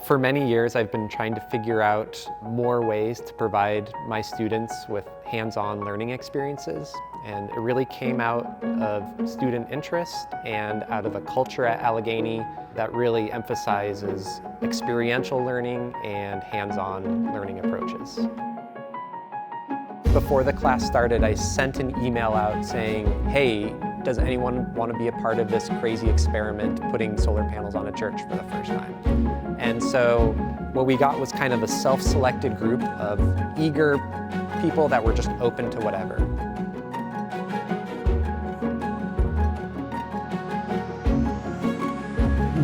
For many years, I've been trying to figure out more ways to provide my students with hands-on learning experiences. And it really came out of student interest and out of a culture at Allegheny that really emphasizes experiential learning and hands-on learning approaches. Before the class started, I sent an email out saying, hey, does anyone want to be a part of this crazy experiment putting solar panels on a church for the first time? And so what we got was kind of a self-selected group of eager people that were just open to whatever.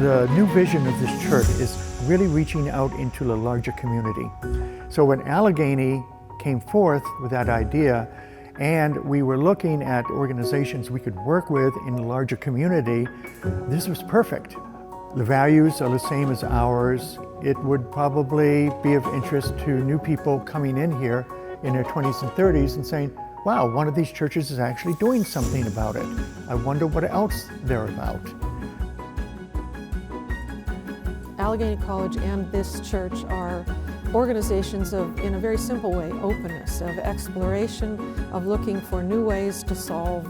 The new vision of this church is really reaching out into the larger community. So when Allegheny came forth with that idea, and we were looking at organizations we could work with in the larger community, this was perfect. The values are the same as ours. It would probably be of interest to new people coming in here in their 20s and 30s and saying, wow, one of these churches is actually doing something about it. I wonder what else they're about. Allegheny College and this church are organizations of, in a very simple way, openness, of exploration, of looking for new ways to solve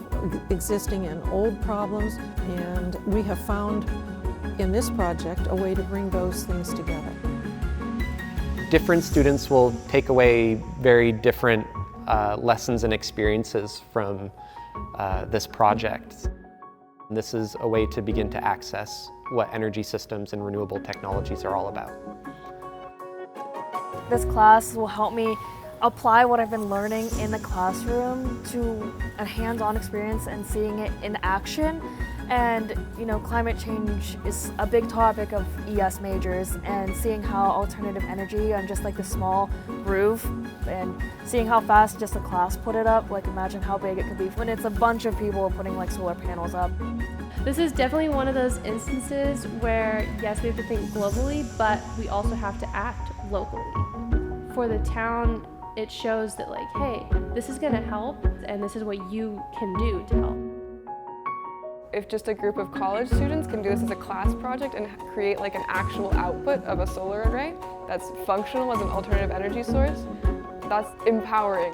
existing and old problems. And we have found in this project a way to bring those things together. Different students will take away very different lessons and experiences from this project. This is a way to begin to access what energy systems and renewable technologies are all about. This class will help me apply what I've been learning in the classroom to a hands-on experience and seeing it in action. And you know, climate change is a big topic of ES majors, and seeing how alternative energy on just like the small roof and seeing how fast just a class put it up, like imagine how big it could be when it's a bunch of people putting like solar panels up. This is definitely one of those instances where, yes, we have to think globally, but we also have to act locally. For the town, it shows that like, hey, this is gonna help, and this is what you can do to help. If just a group of college students can do this as a class project and create like an actual output of a solar array that's functional as an alternative energy source, that's empowering.